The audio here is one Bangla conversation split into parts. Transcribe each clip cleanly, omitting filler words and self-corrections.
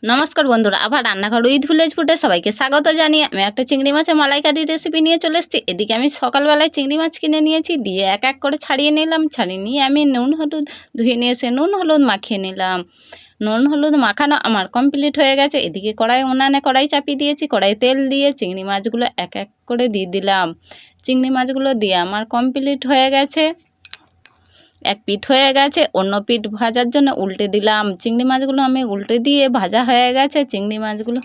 নমস্কার বন্ধুরা, আবার রান্নাঘর উইথ ভিলেজ ফুডে সবাইকে স্বাগত জানিয়ে আমি একটা চিংড়ি মাছের মালাইকারি রেসিপি নিয়ে চলে এসেছি। এদিকে আমি সকালবেলায় চিংড়ি মাছ কিনে নিয়েছি, দিয়ে এক এক করে ছাড়িয়ে নিলাম। ছাড়িয়ে নিয়ে আমি নুন হলুদ ধুয়ে নিয়ে এসে নুন হলুদ মাখিয়ে নিলাম। নুন হলুদ মাখানো আমার কমপ্লিট হয়ে গেছে। এদিকে উনানে কড়াই চাপিয়ে দিয়েছি, কড়াই তেল দিয়ে চিংড়ি মাছগুলো এক এক করে দিয়ে দিলাম। চিংড়ি মাছগুলো দিয়ে আমার কমপ্লিট হয়ে গেছে। এক পিঠ হয়ে গেছে, অন্য পিঠ ভাজার জন্য উল্টে দিলাম। চিংড়ি মাছগুলো আমি উল্টে দিয়ে ভাজা হয়ে গেছে। চিংড়ি মাছগুলো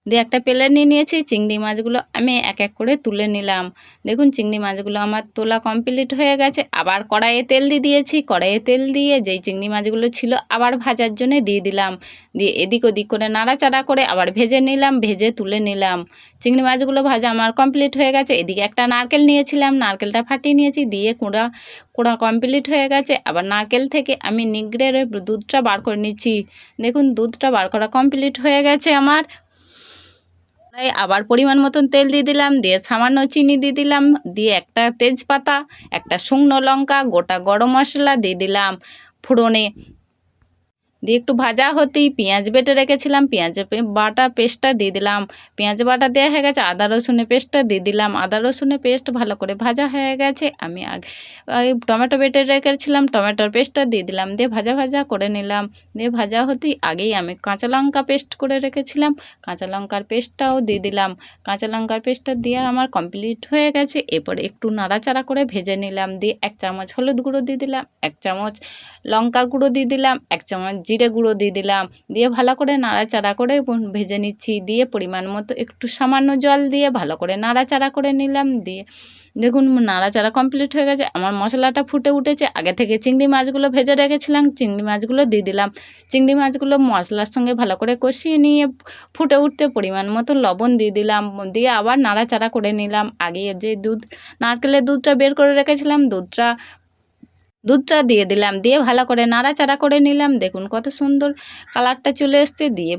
দিয়ে একটা প্লেট নিয়ে নিয়েছি। চিংড়ি মাছগুলো আমি এক এক করে তুলে নিলাম। দেখুন চিংড়ি মাছগুলো আমার তোলা কমপ্লিট হয়ে গেছে। আবার কড়াইয়ে তেল দিয়ে দিয়েছি। কড়াইয়ে তেল দিয়ে যেই চিংড়ি মাছগুলো ছিল আবার ভাজার জন্য দিয়ে দিলাম। দিয়ে এদিক ওদিক করে নাড়াচাড়া করে আবার ভেজে নিলাম, ভেজে তুলে নিলাম। চিংড়ি মাছগুলো ভাজা আমার কমপ্লিট হয়ে গেছে। এদিকে একটা নারকেল নিয়েছিলাম, নারকেলটা ফাটিয়ে নিয়েছি, দিয়ে কোড়া কমপ্লিট হয়ে গেছে। আবার নারকেল থেকে আমি নিংড়ে দুধটা বার করে নিচ্ছি। দেখুন দুধটা বার করা কমপ্লিট হয়ে গেছে আমার। আবার পরিমাণ মতন তেল দিয়ে দিলাম, দিয়ে সামান্য চিনি দিয়ে দিলাম, দিয়ে একটা তেজপাতা, একটা শুকনো লঙ্কা, গোটা গরম মশলা দিয়ে দিলাম ফোড়নে। দিয়ে একটু ভাজা হতেই পেঁয়াজ বেটে রেখেছিলাম, পেঁয়াজ বাটা পেস্টটা দিয়ে দিলাম। পেঁয়াজ বাটা দেওয়া হয়ে গেছে, আদা রসুনের পেস্টটা দিয়ে দিলাম। আদা রসুনের পেস্ট ভালো করে ভাজা হয়ে গেছে। আমি আগে টমেটো বেটে রেখেছিলাম, টমেটোর পেস্টটা দিয়ে দিলাম, দিয়ে ভাজা ভাজা করে নিলাম। দিয়ে ভাজা হতেই আগেই আমি কাঁচা লঙ্কা পেস্ট করে রেখেছিলাম, কাঁচা লঙ্কার পেস্টটাও দিয়ে দিলাম। কাঁচা লঙ্কার পেস্টটা দিয়ে আমার কমপ্লিট হয়ে গেছে। এরপরে একটু নাড়াচাড়া করে ভেজে নিলাম। দিয়ে 1 চামচ হলুদ গুঁড়ো দিয়ে দিলাম, 1 চামচ লঙ্কা গুঁড়ো দিয়ে দিলাম, 1 চামচ জিরে গুঁড়ো দিয়ে দিলাম। দিয়ে ভালো করে নাড়াচাড়া করে ভেজে নিচ্ছি। দিয়ে পরিমাণ মতো একটু সামান্য জল দিয়ে ভালো করে নাড়াচাড়া করে নিলাম। দিয়ে দেখুন নাড়াচাড়া কমপ্লিট হয়ে গেছে, আমার মশলাটা ফুটে উঠেছে। আগে থেকে চিংড়ি মাছগুলো ভেজে রেখেছিলাম, চিংড়ি মাছগুলো দিয়ে দিলাম। চিংড়ি মাছগুলো মশলার সঙ্গে ভালো করে কষিয়ে নিয়ে ফুটে উঠতে পরিমাণ মতো লবণ দিয়ে দিলাম। দিয়ে আবার নাড়াচাড়া করে নিলাম। আগে যে নারকেলের দুধটা বের করে রেখেছিলাম, দুধটা দিয়ে দিলাম। দিয়ে ভালো করে নাড়াচাড়া করে নিলাম। দেখুন কত সুন্দর কালারটা চলে এসছে। দিয়ে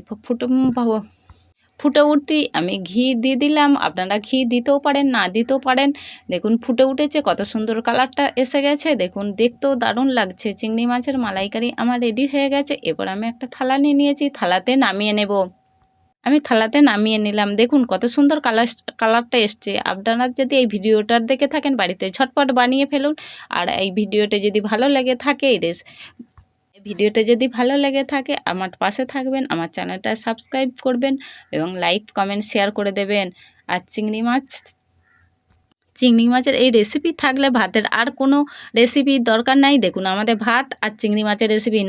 ফুটে উঠতেই আমি ঘি দিয়ে দিলাম। আপনারা ঘি দিতেও পারেন, না দিতেও পারেন। দেখুন ফুটে উঠেছে, কত সুন্দর কালারটা এসে গেছে। দেখুন দেখতেও দারুণ লাগছে। চিংড়ি মাছের মালাইকারি আমার রেডি হয়ে গেছে। এরপর আমি একটা থালা নিয়ে নিয়েছি, থালাতে নামিয়ে নেব। আমি থালাতে নামিয়ে নিলাম। দেখুন কত সুন্দর কালারটা এসছে। আপনারা যদি এই ভিডিওটার দেখে থাকেন, বাড়িতে ঝটপট বানিয়ে ফেলুন। আর এই ভিডিওটা যদি ভালো লেগে থাকে আমার পাশে থাকবেন, আমার চ্যানেলটা সাবস্ক্রাইব করবেন এবং লাইক কমেন্ট শেয়ার করে দেবেন। আর চিংড়ি মাছের এই রেসিপি থাকলে ভাতের আর কোনো রেসিপির দরকার নাই। দেখুন আমাদের ভাত আর চিংড়ি মাছের রেসিপি